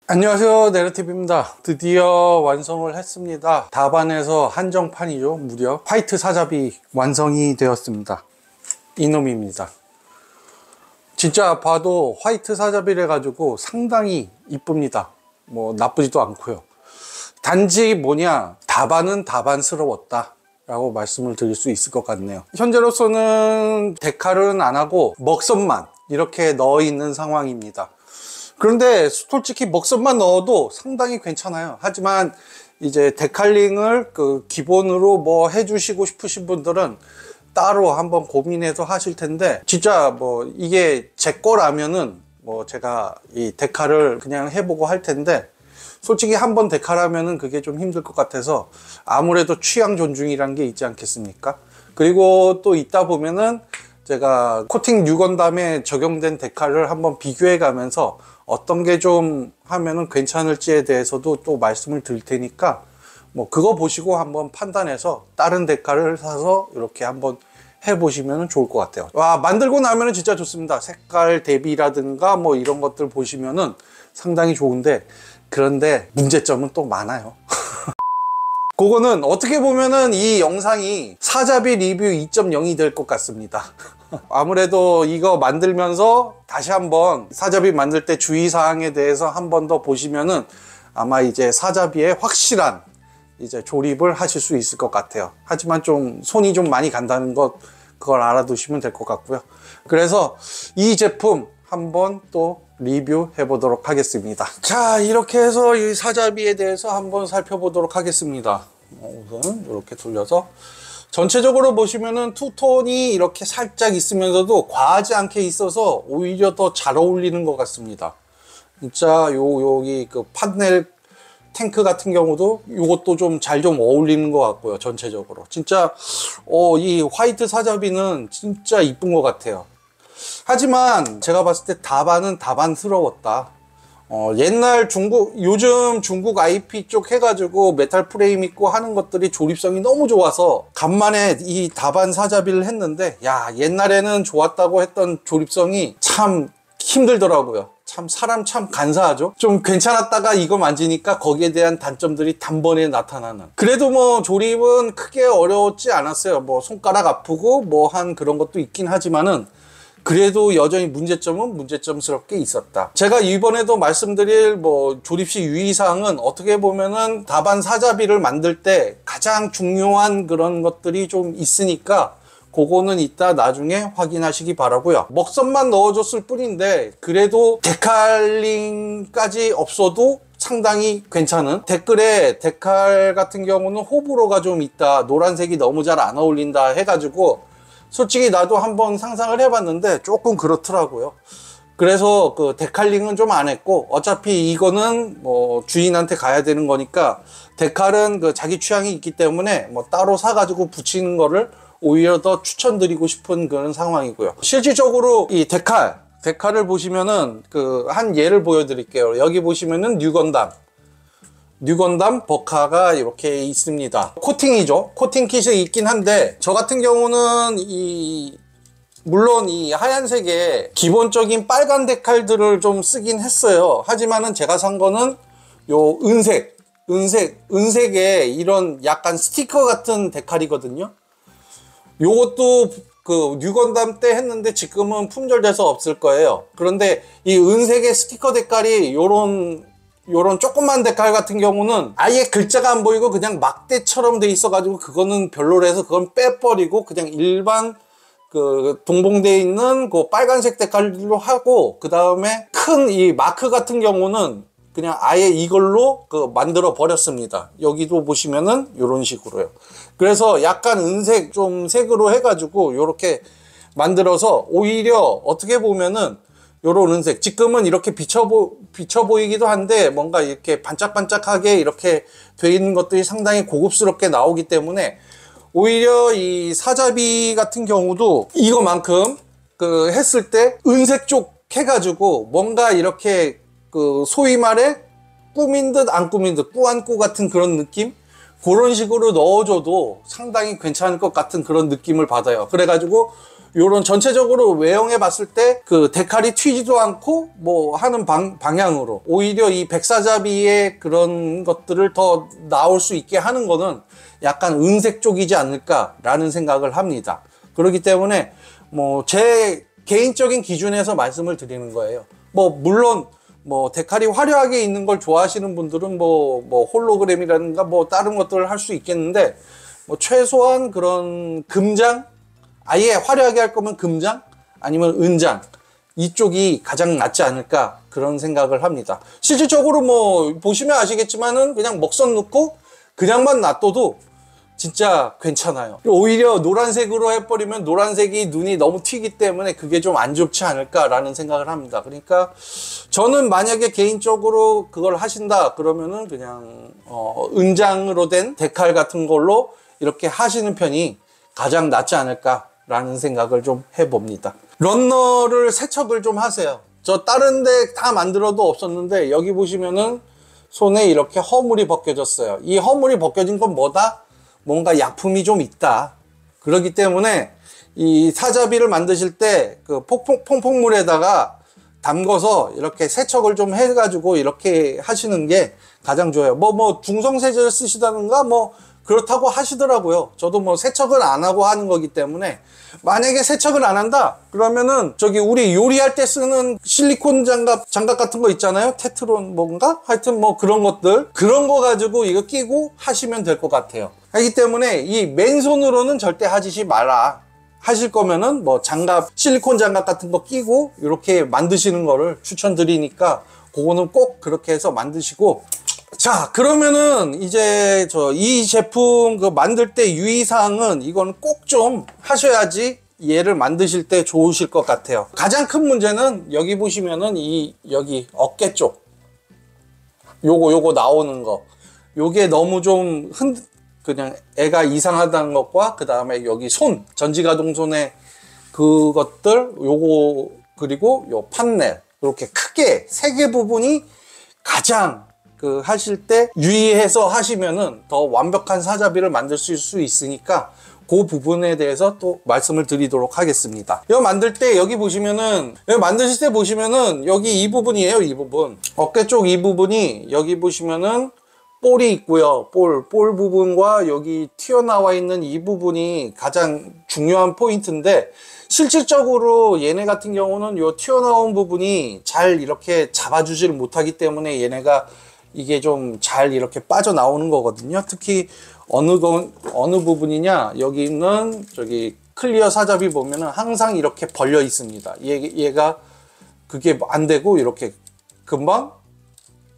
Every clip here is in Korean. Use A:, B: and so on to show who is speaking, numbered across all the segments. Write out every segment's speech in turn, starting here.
A: 안녕하세요, 네러티브입니다. 드디어 완성을 했습니다. 다반에서 한정판이죠. 무려 화이트 사자비 완성이 되었습니다. 이놈입니다. 진짜 봐도 화이트 사자비를 가지고 상당히 이쁩니다. 뭐 나쁘지도 않고요. 단지 뭐냐, 다반은 다반스러웠다 라고 말씀을 드릴 수 있을 것 같네요. 현재로서는 데칼은 안 하고 먹선만 이렇게 넣어 있는 상황입니다. 그런데 솔직히 먹선만 넣어도 상당히 괜찮아요. 하지만 이제 데칼링을 기본으로 뭐 해주시고 싶으신 분들은 따로 한번 고민해서 하실 텐데, 진짜 뭐 이게 제 거라면은 뭐 제가 이 데칼을 그냥 해보고 할 텐데, 솔직히 한번 데칼하면은 그게 좀 힘들 것 같아서 아무래도 취향 존중이란 게 있지 않겠습니까? 그리고 또 있다 보면은 제가 코팅 뉴건담에 적용된 데칼을 한번 비교해 가면서 어떤 게 좀 하면은 괜찮을지에 대해서도 또 말씀을 드릴 테니까, 뭐 그거 보시고 한번 판단해서 다른 데칼을 사서 이렇게 한번 해보시면 좋을 것 같아요. 와, 만들고 나면은 진짜 좋습니다. 색깔 대비라든가 뭐 이런 것들 보시면은 상당히 좋은데, 그런데 문제점은 또 많아요. 그거는 어떻게 보면은 이 영상이 사자비 리뷰 2.0이 될 것 같습니다. 아무래도 이거 만들면서 다시 한번 사자비 만들 때 주의사항에 대해서 한 번 더 보시면은 아마 이제 사자비의 확실한 이제 조립을 하실 수 있을 것 같아요. 하지만 좀 손이 좀 많이 간다는 것, 그걸 알아두시면 될 것 같고요. 그래서 이 제품 한번 또 리뷰해 보도록 하겠습니다. 자, 이렇게 해서 이 사자비에 대해서 한번 살펴보도록 하겠습니다. 우선 이렇게 돌려서 전체적으로 보시면은 투톤이 이렇게 살짝 있으면서도 과하지 않게 있어서 오히려 더 잘 어울리는 것 같습니다. 진짜 여기 그 판넬 탱크 같은 경우도 이것도 좀 잘 좀 어울리는 것 같고요. 전체적으로 진짜 이 화이트 사자비는 진짜 이쁜 것 같아요. 하지만 제가 봤을 때 다반은 다반스러웠다. 옛날 요즘 중국 IP 쪽 해가지고 메탈 프레임 있고 하는 것들이 조립성이 너무 좋아서 간만에 이 다반 사자비를 했는데, 야, 옛날에는 좋았다고 했던 조립성이 참 힘들더라고요. 참 사람 참 간사하죠. 좀 괜찮았다가 이거 만지니까 거기에 대한 단점들이 단번에 나타나는. 그래도 뭐 조립은 크게 어려웠지 않았어요. 뭐 손가락 아프고 뭐 한 그런 것도 있긴 하지만은, 그래도 여전히 문제점은 문제점스럽게 있었다. 제가 이번에도 말씀드릴 뭐 조립식 유의사항은 어떻게 보면은 다반 사자비를 만들 때 가장 중요한 그런 것들이 좀 있으니까 그거는 이따 나중에 확인하시기 바라고요. 먹선만 넣어줬을 뿐인데 그래도 데칼링까지 없어도 상당히 괜찮은, 댓글에 데칼 같은 경우는 호불호가 좀 있다, 노란색이 너무 잘 안 어울린다 해가지고 솔직히 나도 한번 상상을 해봤는데 조금 그렇더라고요. 그래서 그 데칼링은 좀 안 했고, 어차피 이거는 뭐 주인한테 가야 되는 거니까 데칼은 그 자기 취향이 있기 때문에 뭐 따로 사가지고 붙이는 거를 오히려 더 추천드리고 싶은 그런 상황이고요. 실질적으로 이 데칼을 보시면은 한 예를 보여드릴게요. 여기 보시면은 뉴건담 버카가 이렇게 있습니다. 코팅이죠. 코팅 킷이 있긴 한데, 저 같은 경우는 물론 이 하얀색에 기본적인 빨간 데칼들을 좀 쓰긴 했어요. 하지만은 제가 산 거는 요 은색에 이런 약간 스티커 같은 데칼이거든요. 요것도 그 뉴건담 때 했는데 지금은 품절돼서 없을 거예요. 그런데 이 은색의 스티커 데칼이 요런 조그만 데칼 같은 경우는 아예 글자가 안 보이고 그냥 막대처럼 돼 있어가지고 그거는 별로라서 그건 빼버리고 그냥 일반 그 동봉되어 있는 그 빨간색 데칼로 하고, 그 다음에 큰 이 마크 같은 경우는 그냥 아예 이걸로 만들어 버렸습니다. 여기도 보시면은 요런 식으로요. 그래서 약간 은색 좀 색으로 해가지고 요렇게 만들어서 오히려 어떻게 보면은 요런 은색, 지금은 이렇게 비쳐 보이기도 한데 뭔가 이렇게 반짝반짝하게 이렇게 돼 있는 것들이 상당히 고급스럽게 나오기 때문에 오히려 이 사자비 같은 경우도 이거만큼 했을 때 은색 쪽 해가지고 뭔가 이렇게 소위 말해 꾸민 듯 안 꾸민 듯 꾸안꾸 같은 그런 느낌? 그런 식으로 넣어줘도 상당히 괜찮을 것 같은 그런 느낌을 받아요. 그래가지고 요런 전체적으로 외형해 봤을 때 그 데칼이 튀지도 않고 뭐 하는 방향으로 오히려 이 백사잡이의 그런 것들을 더 나올 수 있게 하는 거는 약간 은색 쪽이지 않을까라는 생각을 합니다. 그렇기 때문에 뭐 제 개인적인 기준에서 말씀을 드리는 거예요. 뭐 물론 뭐 데칼이 화려하게 있는 걸 좋아하시는 분들은 뭐 홀로그램이라든가 뭐 다른 것들을 할 수 있겠는데, 뭐 최소한 그런 금장, 아예 화려하게 할 거면 금장 아니면 은장, 이쪽이 가장 낫지 않을까 그런 생각을 합니다. 실질적으로 뭐 보시면 아시겠지만은 그냥 먹선 넣고 그냥만 놔둬도 진짜 괜찮아요. 오히려 노란색으로 해버리면 노란색이 눈이 너무 튀기 때문에 그게 좀 안 좋지 않을까라는 생각을 합니다. 그러니까 저는 만약에 개인적으로 그걸 하신다 그러면은 그냥 은장으로 된 데칼 같은 걸로 이렇게 하시는 편이 가장 낫지 않을까라는 생각을 좀 해봅니다. 런너를 세척을 좀 하세요. 저 다른 데 다 만들어도 없었는데 여기 보시면은 손에 이렇게 허물이 벗겨졌어요. 이 허물이 벗겨진 건 뭐다? 뭔가 약품이 좀 있다. 그렇기 때문에 이 사자비를 만드실 때 그 퐁퐁물에다가 담궈서 이렇게 세척을 좀 해가지고 이렇게 하시는 게 가장 좋아요. 뭐 중성세제를 쓰시다든가 뭐 그렇다고 하시더라고요. 저도 뭐 세척을 안 하고 하는 거기 때문에, 만약에 세척을 안 한다 그러면은 저기 우리 요리할 때 쓰는 실리콘 장갑 같은 거 있잖아요. 테트론 뭔가 하여튼 뭐 그런 것들, 그런 거 가지고 이거 끼고 하시면 될 것 같아요. 하기 때문에 이 맨손으로는 절대 하시지 마라. 하실 거면은 뭐 장갑, 실리콘 장갑 같은 거 끼고 이렇게 만드시는 거를 추천드리니까 그거는 꼭 그렇게 해서 만드시고. 자, 그러면은 이제 이 제품 그 만들 때 유의사항은 이건 꼭 좀 하셔야지 얘를 만드실 때 좋으실 것 같아요. 가장 큰 문제는 여기 보시면은 여기 어깨 쪽 요거 나오는 거, 요게 너무 좀 그냥 애가 이상하다는 것과 그 다음에 여기 전지가동 손의 그것들, 요거 그리고 요 판넬, 이렇게 크게 세 개 부분이 가장 하실 때 유의해서 하시면은 더 완벽한 사자비를 만들 수 있으니까 그 부분에 대해서 또 말씀을 드리도록 하겠습니다. 이거 만들 때 여기 보시면은, 여기 만드실 때 보시면은 여기 이 부분이에요. 이 부분, 어깨 쪽 이 부분이 여기 보시면은 볼이 있고요. 볼 부분과 여기 튀어나와 있는 이 부분이 가장 중요한 포인트인데, 실질적으로 얘네 같은 경우는 요 튀어나온 부분이 잘 이렇게 잡아주지를 못하기 때문에 얘네가 이게 좀 잘 이렇게 빠져나오는 거거든요. 특히 어느 부분이냐, 여기 있는 저기 클리어 사자비 보면은 항상 이렇게 벌려 있습니다. 얘가 그게 안 되고 이렇게 금방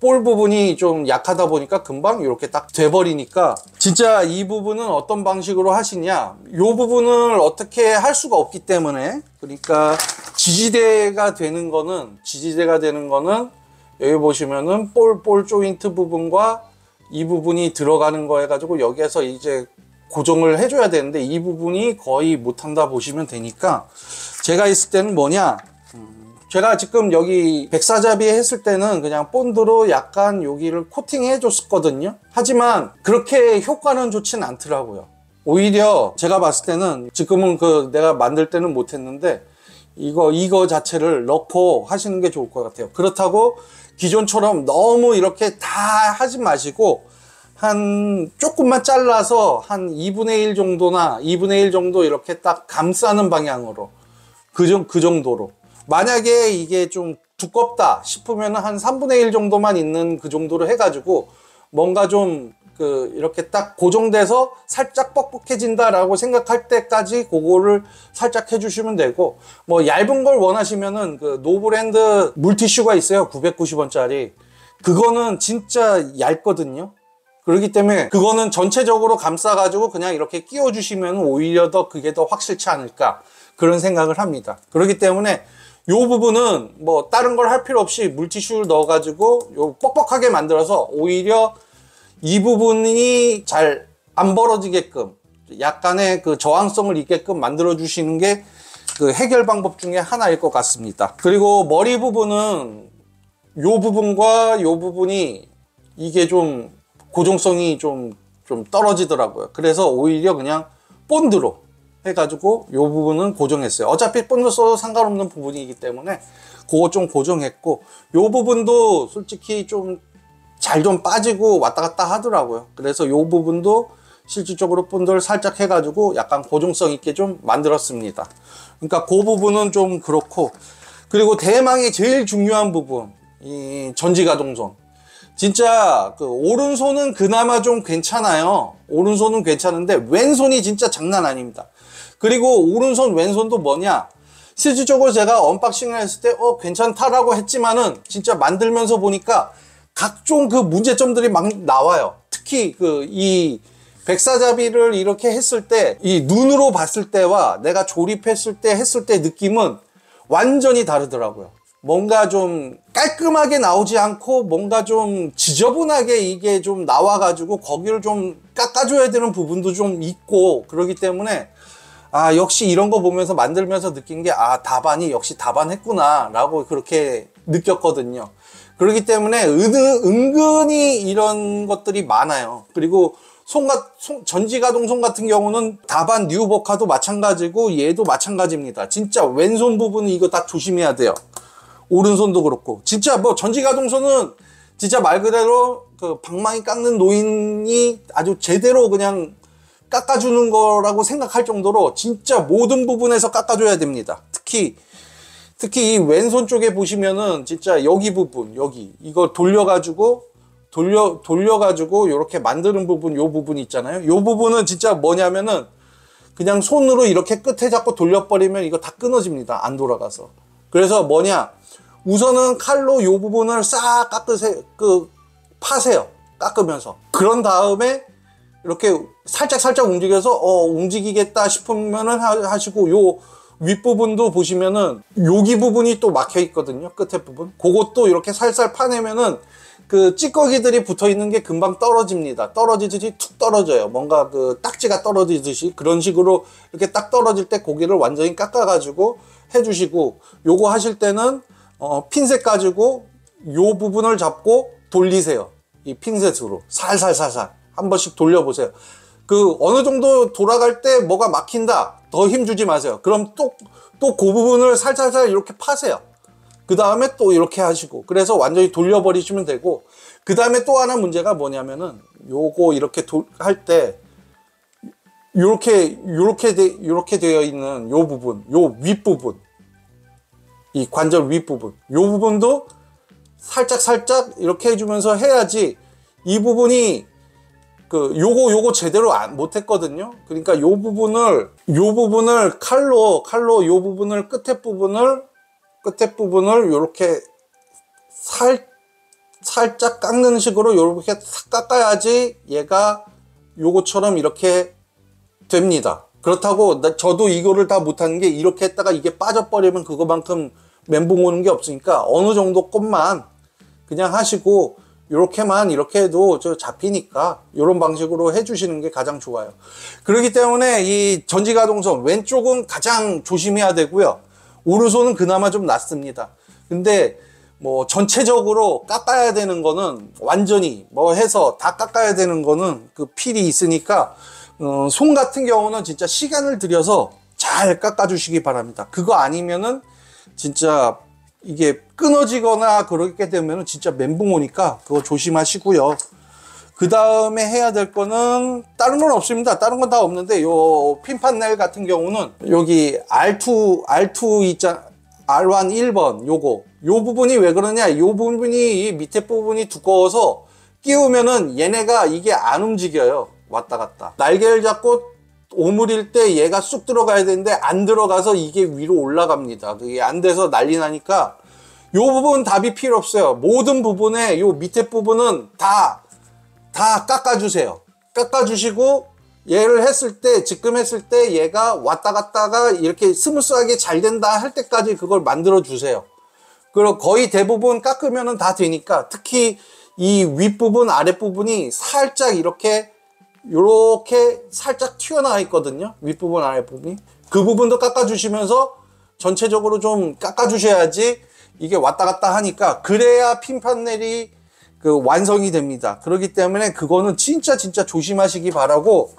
A: 볼 부분이 좀 약하다 보니까 금방 이렇게 딱 돼버리니까, 진짜 이 부분은 어떤 방식으로 하시냐, 요 부분을 어떻게 할 수가 없기 때문에, 그러니까 지지대가 되는 거는 여기 보시면은 볼 조인트 부분과 이 부분이 들어가는 거 해가지고 여기에서 이제 고정을 해줘야 되는데 이 부분이 거의 못한다 보시면 되니까, 제가 있을 때는 뭐냐, 제가 지금 여기 백사잡이 했을 때는 그냥 본드로 약간 여기를 코팅해 줬었거든요. 하지만 그렇게 효과는 좋진 않더라고요. 오히려 제가 봤을 때는 지금은 내가 만들 때는 못했는데 이거 자체를 넣고 하시는 게 좋을 것 같아요. 그렇다고 기존처럼 너무 이렇게 다 하지 마시고 한 조금만 잘라서 한 2분의 1 정도나 2분의 1 정도 이렇게 딱 감싸는 방향으로, 그 정도로. 만약에 이게 좀 두껍다 싶으면 한 3분의 1 정도만 있는 그 정도로 해가지고 뭔가 좀 이렇게 딱 고정돼서 살짝 뻑뻑해진다라고 생각할 때까지 그거를 살짝 해주시면 되고, 뭐 얇은 걸 원하시면은 노브랜드 물티슈가 있어요. 990원짜리. 그거는 진짜 얇거든요. 그렇기 때문에 그거는 전체적으로 감싸가지고 그냥 이렇게 끼워주시면 오히려 그게 더 확실치 않을까 그런 생각을 합니다. 그렇기 때문에 요 부분은 뭐 다른 걸 할 필요 없이 물티슈를 넣어가지고 요 뻑뻑하게 만들어서 오히려 이 부분이 잘 안 벌어지게끔 약간의 저항성을 있게끔 만들어 주시는 게 해결 방법 중에 하나일 것 같습니다. 그리고 머리 부분은 요 부분과 요 부분이 이게 좀 고정성이 좀 떨어지더라고요. 그래서 오히려 그냥 본드로 해가지고 요 부분은 고정했어요. 어차피 본드 써도 상관없는 부분이기 때문에 그거 좀 고정했고, 요 부분도 솔직히 좀 잘 좀 빠지고 왔다 갔다 하더라고요. 그래서 요 부분도 실질적으로 본드를 살짝 해가지고 약간 고정성 있게 좀 만들었습니다. 그러니까 그 부분은 좀 그렇고, 그리고 대망의 제일 중요한 부분, 이 전지가동손. 진짜 그 오른손은 그나마 좀 괜찮아요. 오른손은 괜찮은데 왼손이 진짜 장난 아닙니다. 그리고 오른손 왼손도 뭐냐, 실질적으로 제가 언박싱을 했을 때 괜찮다라고 했지만은 진짜 만들면서 보니까 각종 그 문제점들이 막 나와요. 특히 그 이 백사잡이를 이렇게 했을 때, 이 눈으로 봤을 때와 내가 조립했을 때 했을 때 느낌은 완전히 다르더라고요. 뭔가 좀 깔끔하게 나오지 않고 뭔가 좀 지저분하게 이게 좀 나와가지고 거기를 좀 깎아줘야 되는 부분도 좀 있고, 그러기 때문에 역시 이런 거 보면서 만들면서 느낀 게 다반이 역시 다반했구나 라고 그렇게 느꼈거든요. 그렇기 때문에 은근히 이런 것들이 많아요. 그리고 전지가동손 같은 경우는 다반 뉴버카도 마찬가지고 얘도 마찬가지입니다. 진짜 왼손 부분은 이거 딱 조심해야 돼요. 오른손도 그렇고. 진짜 뭐 전지가동손은 진짜 말 그대로 그 방망이 깎는 노인이 아주 제대로 그냥 깎아주는 거라고 생각할 정도로 진짜 모든 부분에서 깎아줘야 됩니다. 특히 이 왼손 쪽에 보시면은 진짜 여기 부분, 여기 이거 돌려가지고 이렇게 만드는 부분, 요 부분 있잖아요. 요 부분은 진짜 뭐냐면은 그냥 손으로 이렇게 끝에 잡고 돌려버리면 이거 다 끊어집니다. 안 돌아가서. 그래서 뭐냐, 우선은 칼로 요 부분을 싹 파세요. 깎으면서. 그런 다음에 이렇게 살짝 움직여서 움직이겠다 싶으면은 하시고, 요 윗부분도 보시면은 여기 부분이 또 막혀 있거든요. 끝에 부분. 그것도 이렇게 살살 파내면은 그 찌꺼기들이 붙어 있는 게 금방 떨어집니다. 떨어지듯이 툭 떨어져요. 뭔가 그 딱지가 떨어지듯이 그런 식으로 이렇게 딱 떨어질 때 고기를 완전히 깎아가지고 해주시고, 요거 하실 때는 핀셋 가지고 요 부분을 잡고 돌리세요. 이 핀셋으로 살살살살 한 번씩 돌려보세요. 그 어느 정도 돌아갈 때 뭐가 막힌다, 더 힘 주지 마세요. 그럼 또 그 부분을 살살살 이렇게 파세요. 그 다음에 또 이렇게 하시고, 그래서 완전히 돌려버리시면 되고, 그 다음에 또 하나 문제가 뭐냐면은 요거 이렇게 할 때 요렇게 되어 있는 요 부분, 요 윗부분, 이 관절 윗부분, 요 부분도 살짝 이렇게 해주면서 해야지. 이 부분이 요거 제대로 못 했거든요. 그러니까 요 부분을 칼로 요 부분을 끝에 부분을 요렇게 살짝 깎는 식으로 요렇게 싹 깎아야지 얘가 요거처럼 이렇게 됩니다. 그렇다고 저도 이거를 다 못하는 게, 이렇게 했다가 이게 빠져버리면 그거만큼 멘붕 오는 게 없으니까 어느 정도 것만 그냥 하시고, 요렇게만 이렇게 해도 잡히니까 요런 방식으로 해주시는 게 가장 좋아요. 그렇기 때문에 이 전지가동손 왼쪽은 가장 조심해야 되고요. 오른손은 그나마 좀 낫습니다. 근데 뭐 전체적으로 깎아야 되는 거는, 완전히 뭐 해서 다 깎아야 되는 거는 그 필이 있으니까 손 같은 경우는 진짜 시간을 들여서 잘 깎아주시기 바랍니다. 그거 아니면은 진짜 이게 끊어지거나 그렇게 되면 진짜 멘붕 오니까 그거 조심하시고요. 그 다음에 해야 될 거는 다른 건 없습니다. 다른 건 다 없는데, 요 핀판넬 같은 경우는 여기 R1 1번 요 부분이 왜 그러냐, 요 부분이 이 밑에 부분이 두꺼워서 끼우면은 얘네가 이게 안 움직여요. 왔다 갔다. 날개를 잡고 오므릴 때 얘가 쑥 들어가야 되는데 안 들어가서 이게 위로 올라갑니다. 그게 안 돼서 난리 나니까 요 부분 답이 필요 없어요. 모든 부분에 요 밑에 부분은 다 깎아주세요. 깎아주시고, 얘를 했을 때, 지금 했을 때 얘가 왔다 갔다가 이렇게 스무스하게 잘 된다 할 때까지 그걸 만들어 주세요. 그리고 거의 대부분 깎으면 다 되니까, 특히 이 윗부분 아랫부분이 살짝 요렇게 살짝 튀어나와 있거든요. 윗부분 아랫부분이. 그 부분도 깎아주시면서 전체적으로 좀 깎아주셔야지 이게 왔다 갔다 하니까, 그래야 핀판넬이 완성이 됩니다. 그렇기 때문에 그거는 진짜 조심하시기 바라고,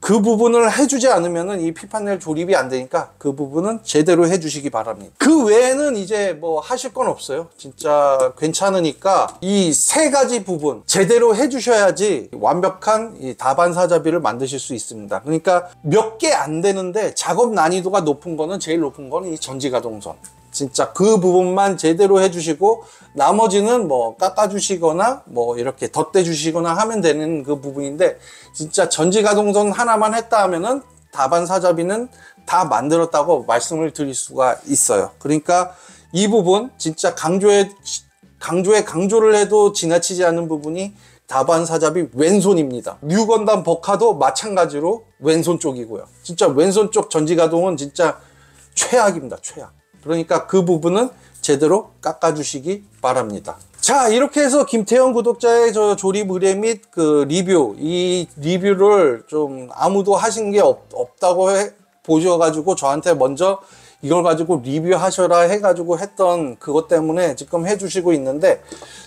A: 그 부분을 해주지 않으면은 이 P판넬 조립이 안 되니까 그 부분은 제대로 해주시기 바랍니다. 그 외에는 이제 뭐 하실 건 없어요. 진짜 괜찮으니까 이 세 가지 부분 제대로 해주셔야지 완벽한 이 다반 사자비를 만드실 수 있습니다. 그러니까 몇 개 안 되는데 작업 난이도가 높은 거는 제일 높은 거는 이 전지가동선. 진짜 그 부분만 제대로 해주시고 나머지는 뭐 깎아주시거나 뭐 이렇게 덧대주시거나 하면 되는 그 부분인데, 진짜 전지가동선 하나만 했다 하면은 다반 사자비는 다 만들었다고 말씀을 드릴 수가 있어요. 그러니까 이 부분 진짜 강조를 해도 지나치지 않는 부분이 다반 사자비 왼손입니다. 뉴건담 버카도 마찬가지로 왼손 쪽이고요. 진짜 왼손 쪽 전지가동은 진짜 최악입니다. 최악. 그러니까 그 부분은 제대로 깎아주시기 바랍니다. 자, 이렇게 해서 김태형 구독자의 저 조립 의뢰 및 그 리뷰, 이 리뷰를 좀 아무도 하신 게 없다고 보셔가지고 저한테 먼저 이걸 가지고 리뷰하셔라 해가지고 했던 그것 때문에 지금 해주시고 있는데,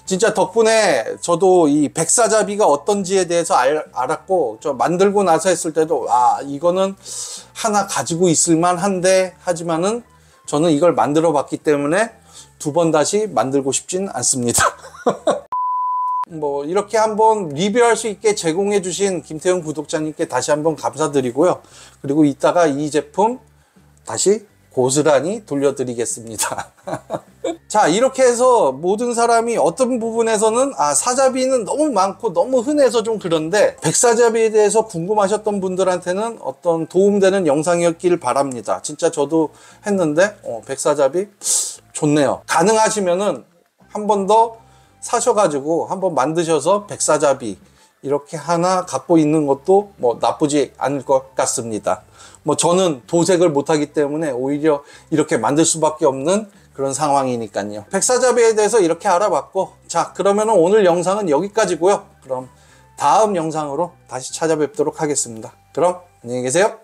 A: 진짜 덕분에 저도 이 백사자비가 어떤지에 대해서 알았고, 저 만들고 나서 했을 때도 이거는 하나 가지고 있을만 한데, 하지만은 저는 이걸 만들어 봤기 때문에 두 번 다시 만들고 싶진 않습니다. 뭐 이렇게 한번 리뷰할 수 있게 제공해 주신 김태형 구독자님께 다시 한번 감사드리고요. 그리고 이따가 이 제품 다시 고스란히 돌려드리겠습니다. 자, 이렇게 해서 모든 사람이 어떤 부분에서는 사자비는 너무 많고 너무 흔해서 좀 그런데 백사자비에 대해서 궁금하셨던 분들한테는 어떤 도움되는 영상이었길 바랍니다. 진짜 저도 했는데 백사자비 좋네요. 가능하시면은 한 번 더 사셔가지고 한번 만드셔서 백사자비 이렇게 하나 갖고 있는 것도 뭐 나쁘지 않을 것 같습니다. 뭐 저는 도색을 못하기 때문에 오히려 이렇게 만들 수밖에 없는 그런 상황이니까요. 백사자비에 대해서 이렇게 알아봤고, 자, 그러면 오늘 영상은 여기까지고요. 그럼 다음 영상으로 다시 찾아뵙도록 하겠습니다. 그럼 안녕히 계세요.